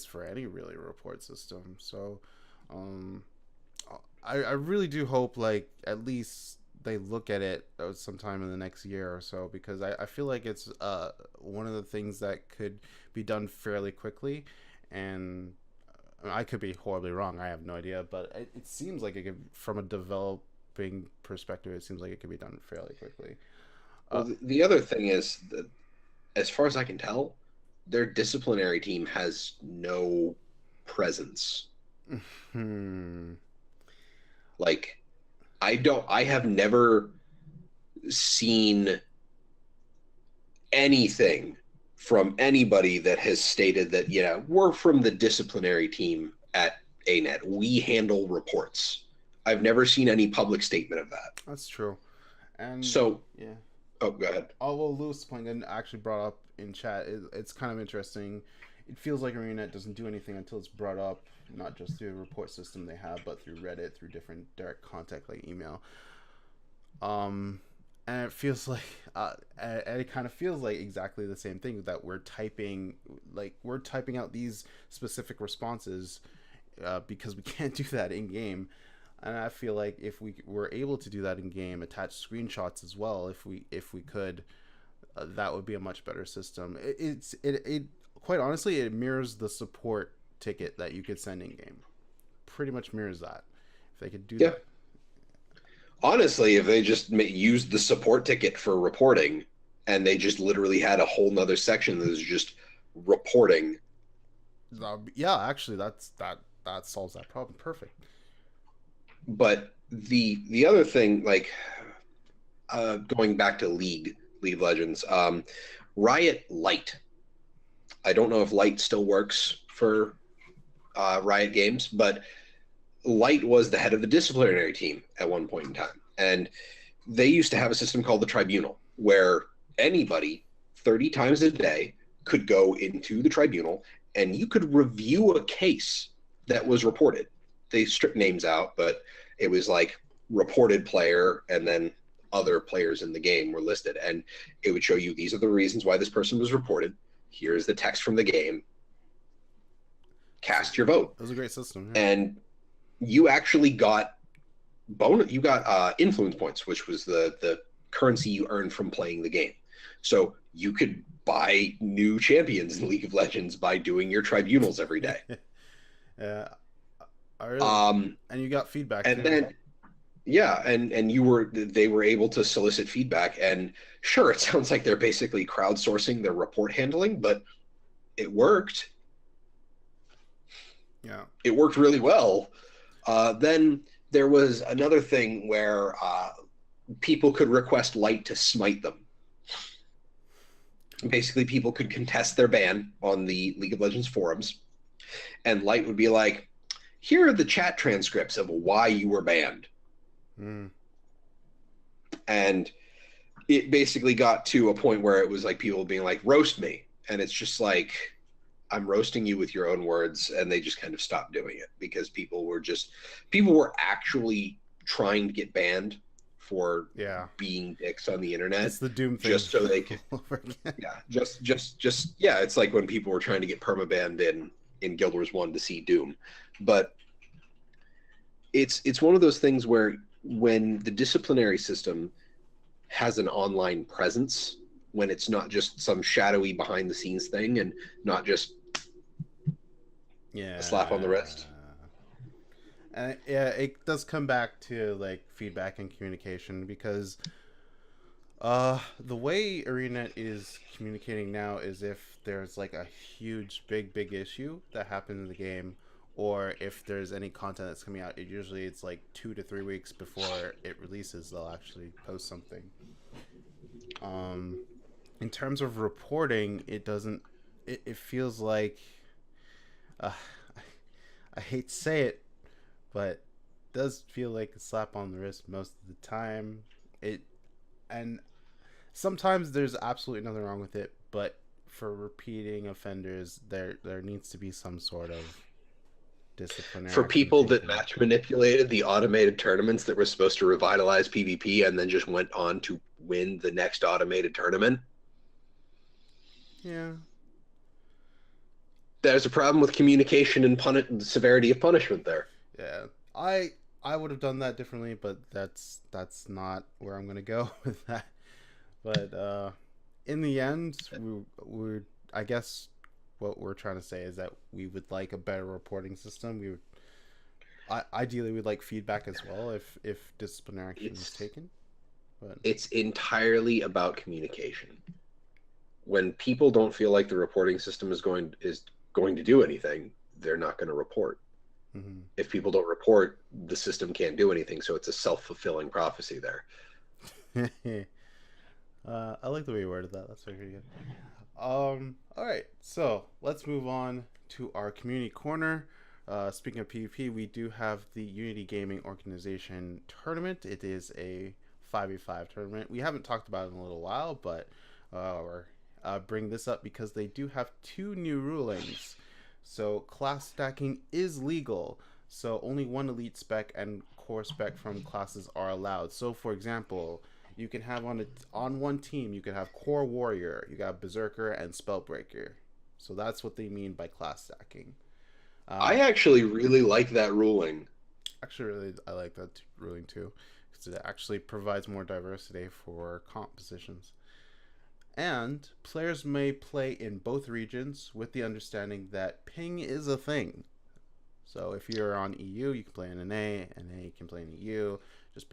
for any really report system. So, um, I really do hope like at least they look at it sometime in the next year or so because I feel like it's one of the things that could be done fairly quickly, and I could be horribly wrong. I have no idea, but it seems like it could, from a developing perspective, it seems like it could be done fairly quickly. Uh, Well, the other thing is that, as far as I can tell, their disciplinary team has no presence. hmm. Like, I have never seen anything from anybody that has stated that, yeah, we're from the disciplinary team at ANET. We handle reports. I've never seen any public statement of that. That's true. And So, yeah. oh, go ahead. Although Lewis Plankin actually brought up in chat, it's kind of interesting. It feels like ArenaNet doesn't do anything until it's brought up, not just through the report system they have, but through Reddit, through different direct contact like email. Um, and it feels like, and it kind of feels like exactly the same thing that we're typing out these specific responses because we can't do that in game. And I feel like if we were able to do that in game, attach screenshots as well, if we could, that would be a much better system. It quite honestly, it mirrors the support ticket that you could send in game. Pretty much mirrors that. If they could do Yeah. that. Honestly, if they just used the support ticket for reporting and they just literally had a whole nother section that was just reporting. Yeah, actually, that solves that problem. Perfect. But the other thing, like going back to League of Legends, Riot Lite. I don't know if Lite still works for Riot Games, but Light was the head of the disciplinary team at one point in time. And they used to have a system called the Tribunal, where anybody 30 times a day could go into the tribunal and you could review a case that was reported. They stripped names out, but it was like reported player and then other players in the game were listed. And it would show you these are the reasons why this person was reported. Here's the text from the game. Cast your vote. It was a great system. Yeah. And you actually got influence points, which was the currency you earned from playing the game. So you could buy new champions in League of Legends by doing your tribunals every day. Yeah. And you got feedback. And then they were able to solicit feedback. And sure, it sounds like they're basically crowdsourcing their report handling, but it worked. Yeah. It worked really well. Then there was another thing where people could request Light to smite them. Basically, people could contest their ban on the League of Legends forums, and Light would be like, here are the chat transcripts of why you were banned. Mm. And it basically got to a point where it was like people being like, roast me. And it's just like, I'm roasting you with your own words. And they just kind of stopped doing it because people were actually trying to get banned for being dicks on the internet. It's the Doom thing. Just so they could, it's like when people were trying to get permabanned in Guild Wars 1 to see Doom. But it's one of those things where when the disciplinary system has an online presence, when it's not just some shadowy behind the scenes thing and not just a slap on the wrist. And it does come back to like feedback and communication, because the way Arena is communicating now is if there's like a huge big issue that happened in the game, or if there's any content that's coming out, it's like 2 to 3 weeks before it releases, they'll actually post something. In terms of reporting, it feels like, I hate to say it, but it does feel like a slap on the wrist most of the time. And sometimes there's absolutely nothing wrong with it, but for repeating offenders, there needs to be some sort of disciplinary. For people that match manipulated the automated tournaments that were supposed to revitalize PvP and then just went on to win the next automated tournament. Yeah. There's a problem with communication and the severity of punishment there. Yeah. I would have done that differently, but that's not where I'm going to go with that. But in the end, we're I guess what we're trying to say is that we would like a better reporting system. Ideally we'd like feedback as well if disciplinary action is taken. But it's entirely about communication. When people don't feel like the reporting system is going to do anything, they're not going to report. Mm-hmm. If people don't report, the system can't do anything. So it's a self-fulfilling prophecy there. I like the way you worded that. That's very good. All right, so let's move on to our community corner. Speaking of PvP, we do have the Unity Gaming Organization tournament. It is a 5v5 tournament. We haven't talked about it in a little while, but we're bring this up because they do have 2 new rulings. So class stacking is legal, so only 1 elite spec and core spec from classes are allowed. So for example, you can have on one team, you can have core warrior, you got berserker and spellbreaker. So that's what they mean by class stacking. I actually really like that ruling. actually really I like that ruling too, because it actually provides more diversity for comp positions. And players may play in both regions with the understanding that ping is a thing. So if you're on EU, you can play in NA. NA can play in EU. Just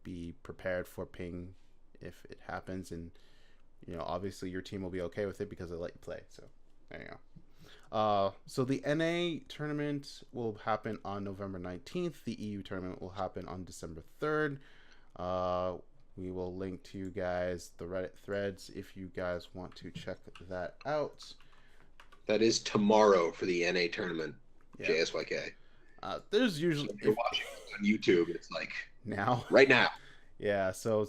be prepared for ping if it happens, and obviously your team will be okay with it because they let you play. So there you go. So the NA tournament will happen on November 19th. The EU tournament will happen on December 3rd. We will link to you guys the Reddit threads if you guys want to check that out. That is tomorrow for the NA tournament. Yeah. JSYK. There's usually, so if you're watching on YouTube, it's like now, right now. Yeah, so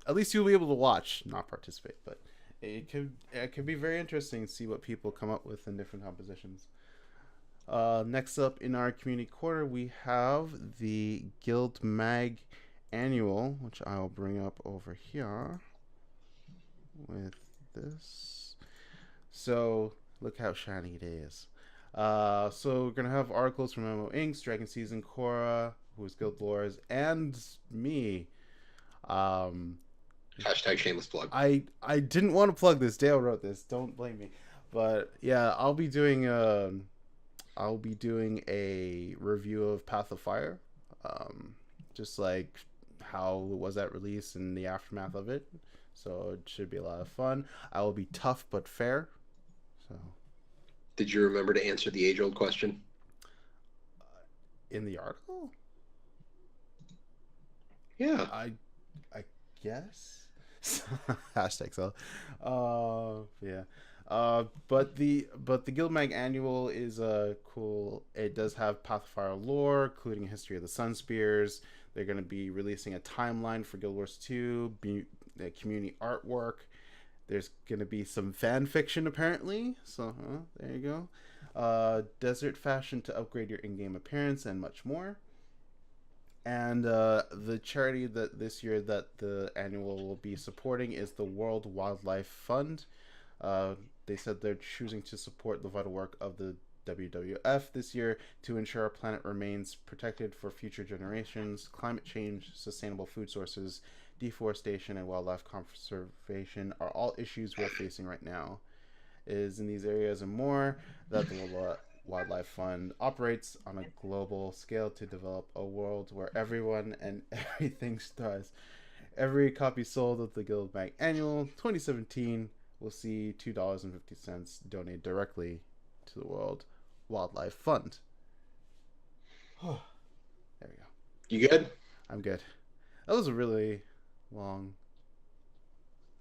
at least you'll be able to watch, not participate. But it could be very interesting to see what people come up with in different compositions. Next up in our community quarter, we have the Guild Mag Annual, which I'll bring up over here with this. So look how shiny it is. So we're gonna have articles from MMO Inc., Dragon Season, Cora, who is Guild Wars, and me. Hashtag shameless plug. I didn't want to plug this. Dale wrote this. Don't blame me. But yeah, I'll be doing a review of Path of Fire, just like how it was at release and the aftermath of it. So it should be a lot of fun. I will be tough but fair. So. Did you remember to answer the age-old question? In the article? Yeah. I guess. Hashtag so. Yeah. But the Guild Mag Annual is cool. It does have Path of Fire lore, including a history of the Sun Spears. They're going to be releasing a timeline for Guild Wars 2, community artwork. There's going to be some fan fiction, apparently. So, there you go. Desert fashion to upgrade your in-game appearance and much more. And the charity that this year that the annual will be supporting is the World Wildlife Fund. They said they're choosing to support the vital work of the WWF this year to ensure our planet remains protected for future generations. Climate change, sustainable food sources, deforestation, and wildlife conservation are all issues we're facing right now. It is in these areas and more that the World Wildlife Fund operates on a global scale to develop a world where everyone and everything thrives. Every copy sold of the Guild Mag Annual 2017 will see $2.50 donated directly to the World Wildlife Fund. There we go. You good? I'm good. That was a really long.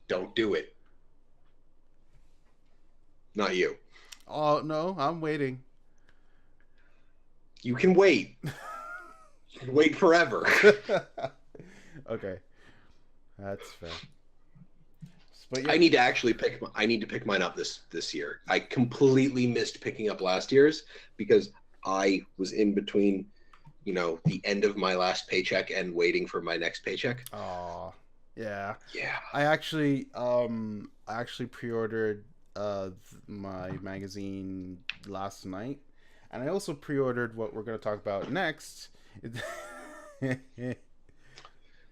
Don't do it. Not you. Oh, no, I'm waiting. You can wait. You can wait forever. Okay. That's fair. But yeah. I need to pick mine up this year. I completely missed picking up last year's because I was in between, the end of my last paycheck and waiting for my next paycheck. Oh, yeah. Yeah. I actually pre-ordered my magazine last night, and I also pre-ordered what we're going to talk about next.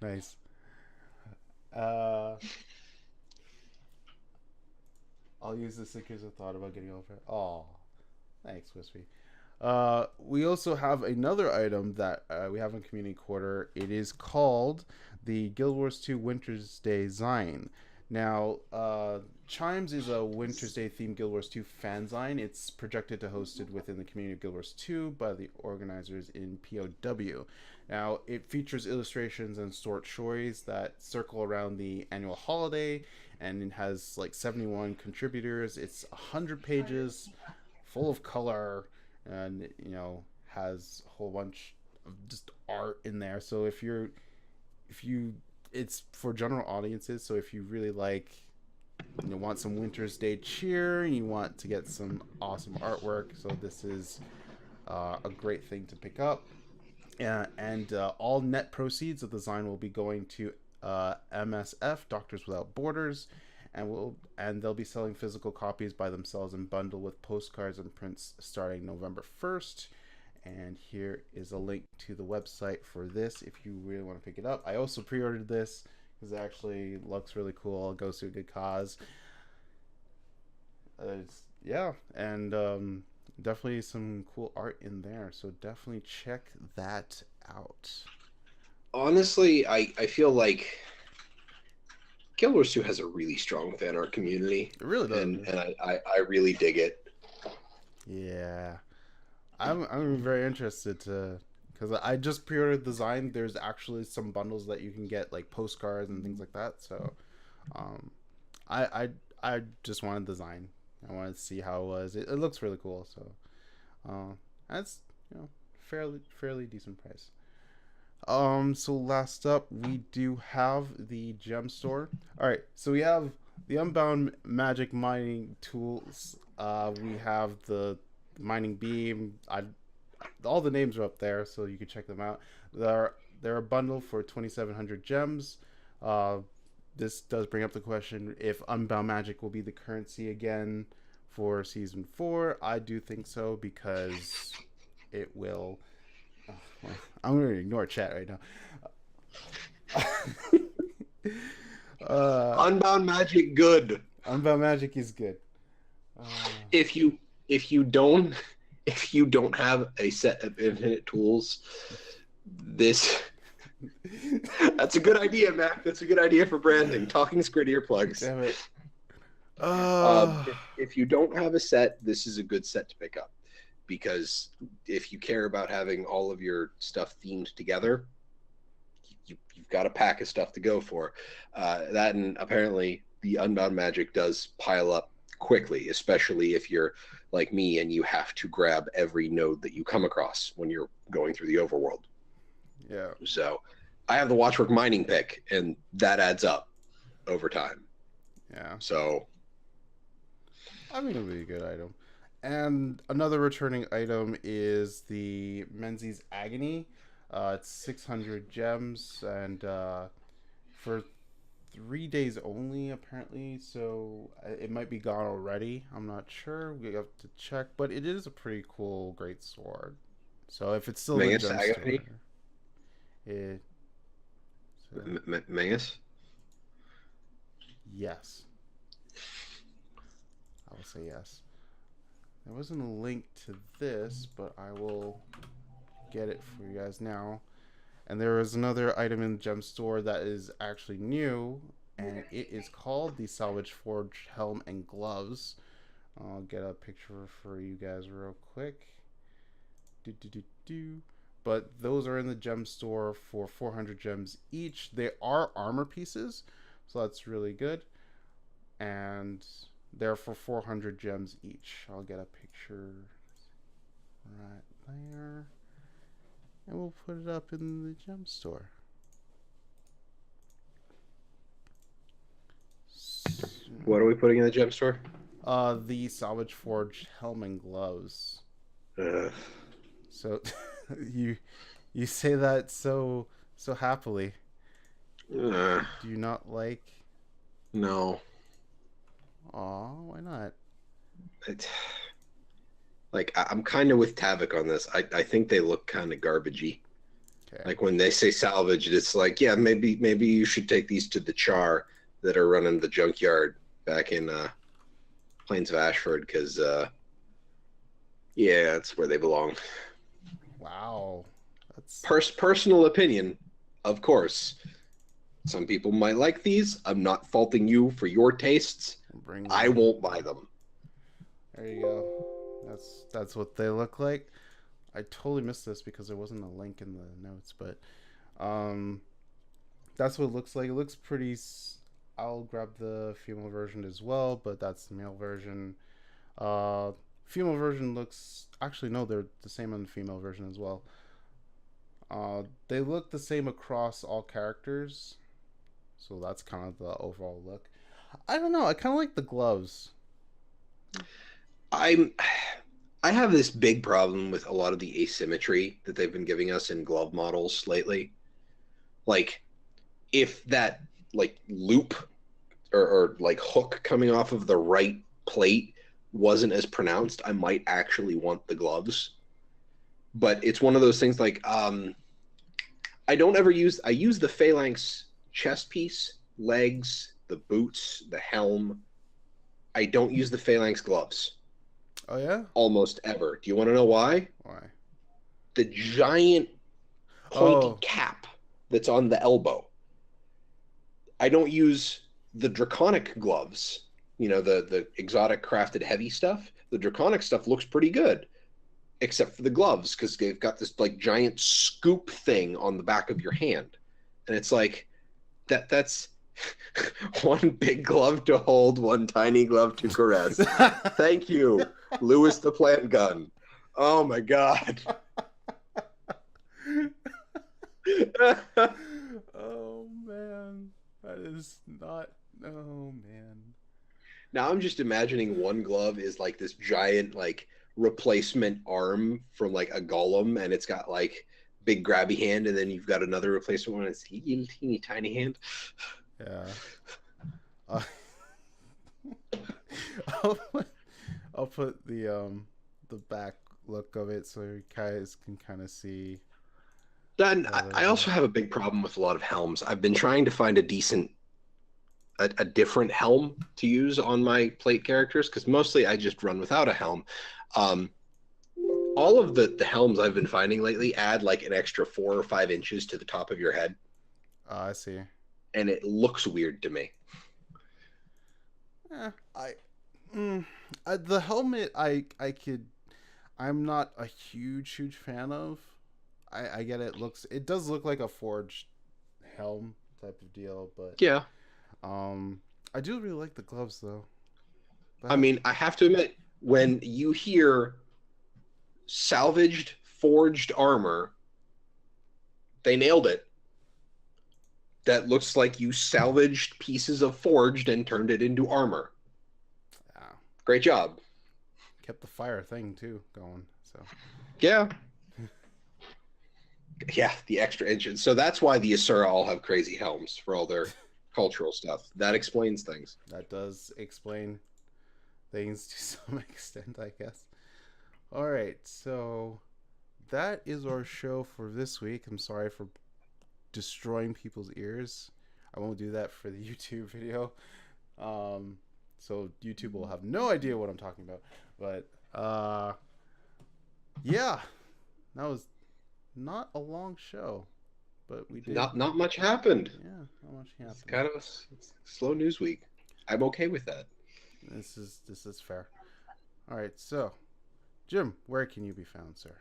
Nice. I'll use this because I thought about getting over it. Oh, thanks, Wispy. We also have another item that we have in Community Quarter. It is called the Guild Wars 2 Winter's Day Zine. Now, Chimes is a Winter's Day themed Guild Wars 2 fanzine. It's projected to hosted within the community of Guild Wars 2 by the organizers in POW. Now, it features illustrations and short stories that circle around the annual holiday, and it has like 71 contributors. It's 100 pages, full of color, and has a whole bunch of just art in there. So if you it's for general audiences. So if you really want some Winter's Day cheer, and you want to get some awesome artwork, so this is a great thing to pick up. And all net proceeds of the Zine will be going to MSF, Doctors Without Borders, and they'll be selling physical copies by themselves in bundle with postcards and prints starting November 1st. And here is a link to the website for this if you really want to pick it up. I also pre-ordered this because it actually looks really cool. It goes to a good cause. Yeah, and definitely some cool art in there. So definitely check that out. Honestly, I feel like Guild Wars 2 has a really strong fan art community. It really does. And I really dig it. Yeah. I'm very interested to, because I just pre-ordered the design. There's actually some bundles that you can get, like postcards and things like that. So, I just wanted design. I wanted to see how it was. It looks really cool. So, that's fairly decent price. So last up, we do have the gem store. All right, so we have the Unbound Magic mining tools. We have the mining beam. All the names are up there, so you can check them out. They're a bundle for 2,700 gems. This does bring up the question if Unbound Magic will be the currency again for season 4. I do think so because it will. I'm gonna ignore chat right now. Unbound Magic, good. Unbound Magic is good. If you don't have a set of infinite tools, that's a good idea, Mac. That's a good idea for branding. Talking Skrittier plugs. Damn it. If you don't have a set, this is a good set to pick up. Because if you care about having all of your stuff themed together, you've got a pack of stuff to go for. That, and apparently the Unbound Magic does pile up quickly, especially if you're like me and you have to grab every node that you come across when you're going through the overworld. Yeah. So I have the Watchwork mining pick, and that adds up over time. Yeah. So I mean, it'll be a good item. And another returning item is the Menzies Agony. It's 600 gems, and for 3 days only, apparently. So it might be gone already. I'm not sure. We have to check. But it is a pretty cool great sword. So if it's still in the gem store, it. Mangus? Yes. I will say yes. There wasn't a link to this, but I will get it for you guys now. And there is another item in the gem store that is actually new, and it is called the Salvage Forge Helm and Gloves. I'll get a picture for you guys real quick. But those are in the gem store for 400 gems each. They are armor pieces, so that's really good. And they're for 400 gems each. I'll get a picture right there. And we'll put it up in the gem store. What are we putting in the gem store? The Salvage Forge Helm and Gloves. So you say that so happily. Do you not like? No. Aw, why not? I'm kind of with Tavik on this. I think they look kind of garbagey. Okay. Like when they say salvaged, it's like, yeah, maybe you should take these to the Char that are running the junkyard back in Plains of Ashford, because yeah, that's where they belong. Wow, that's personal opinion, of course. Some people might like these. I'm not faulting you for your tastes. I won't buy them. There you go. That's what they look like. I totally missed this because there wasn't a link in the notes, but that's what it looks like. It looks pretty. I'll grab the female version as well, but that's the male version. Female version looks, actually no, they're the same on the female version as well. They look the same across all characters, so that's kind of the overall look. I don't know. I kind of like the gloves. I have this big problem with a lot of the asymmetry that they've been giving us in glove models lately. Like, if that like loop or like hook coming off of the right plate wasn't as pronounced, I might actually want the gloves. but it's one of those things like I use the phalanx chest piece, legs, the boots, the helm. I don't use the phalanx gloves Oh yeah? almost ever. Do you want to know why? Why? The giant pointy Oh, cap that's on the elbow. I don't use the draconic gloves, the exotic crafted heavy stuff. The draconic stuff looks pretty good, except for the gloves, because they've got this like giant scoop thing on the back of your hand. And it's like that's one big glove to hold, one tiny glove to caress. Thank you, Lewis the Plant Gun. Oh my god. oh man, that is not. Oh man. Now I'm just imagining one glove is like this giant like replacement arm from like a golem, and it's got like big grabby hand, and then you've got another replacement one. It's teeny, teeny tiny hand. Yeah. Uh, I'll, I'll put the back look of it so you guys can kind of see. Then I also have a big problem with a lot of helms. I've been trying to find a different helm to use on my plate characters because mostly I just run without a helm. Um, all of the helms I've been finding lately add like an extra 4 or 5 inches to the top of your head, I see. and it looks weird to me. Eh, mm, the helmet I could. I'm not a huge fan of. I get it does look like a forged helm type of deal, but Yeah. I do really like the gloves though. I mean, I have to admit, when you hear salvaged forged armor, they nailed it. That looks like you salvaged pieces of forged and turned it into armor. Yeah, Great job. kept the fire thing too going. So Yeah. Yeah, the extra engine. So that's why the Asura all have crazy helms for all their cultural stuff. That explains things. that does explain things to some extent, I guess. All right, so that is our show for this week. I'm sorry for destroying people's ears. I won't do that for the YouTube video. So YouTube will have no idea what I'm talking about. But yeah, that was not a long show, but we did. Not much happened. Yeah, not much happened. It's kind of a slow news week. I'm okay with that. This is fair. All right, so Jim, where can you be found, sir?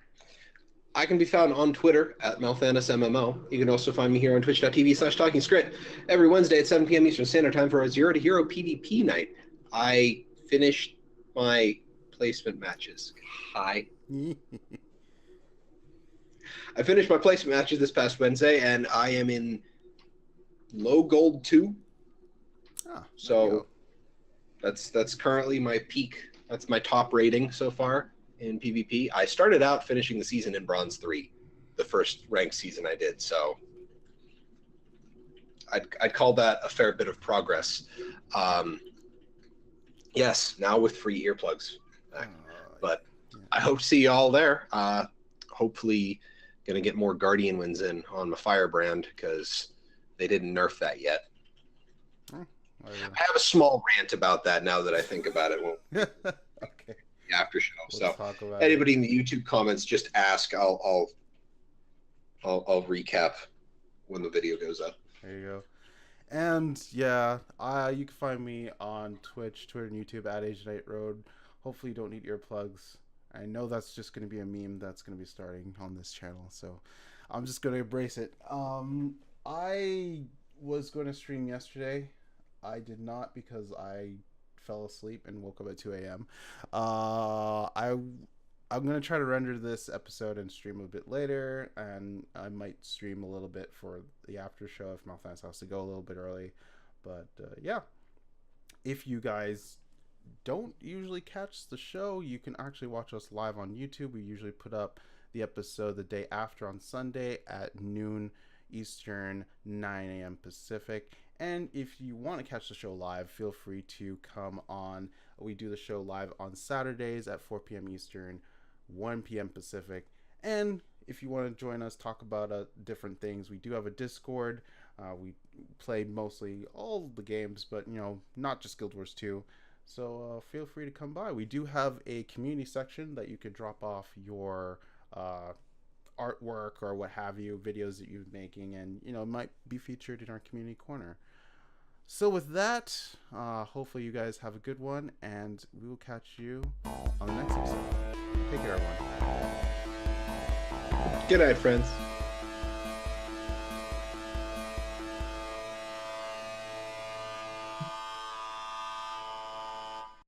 I can be found on Twitter at MalthanusMMO. You can also find me here on twitch.tv/TalkingSkrit every Wednesday at 7 p.m. Eastern Standard Time for our Zero to Hero PvP night. I finished my placement matches. Hi. I finished my placement matches this past Wednesday, and I am in low gold 2. So that's currently my peak. That's my top rating so far in PvP. I started out finishing the season in bronze 3, the first ranked season I did. So I'd call that a fair bit of progress. Yes, now with free earplugs. But I hope to see you all there. Hopefully going to get more Guardian wins in on my Firebrand because they didn't nerf that yet. I have a small rant about that now that I think about it. Okay. After show. So anybody in the YouTube comments, just ask. I'll recap when the video goes up. There you go. And yeah, you can find me on Twitch, Twitter, and YouTube at Agent 8 Road. Hopefully you don't need earplugs. I know that's just going to be a meme that's going to be starting on this channel, so I'm just going to embrace it. I was going to stream yesterday. I did not because I fell asleep and woke up at 2 a.m. I'm going to try to render this episode and stream a bit later, and I might stream a little bit for the after show if Malthanus has to go a little bit early. But yeah, if you guys don't usually catch the show, you can actually watch us live on YouTube. We usually put up the episode the day after on Sunday at noon Eastern, 9 a.m. Pacific. And if you want to catch the show live, feel free to come on. We do the show live on Saturdays at 4 p.m. Eastern, 1 p.m. Pacific. And if you want to join us, talk about different things, we do have a Discord. We play mostly all the games, but not just Guild Wars 2. So feel free to come by. We do have a community section that you can drop off your artwork or what have you, videos that you're making, and it might be featured in our community corner. So with that, hopefully you guys have a good one, and we will catch you on the next episode. Take care, everyone. Good night, friends.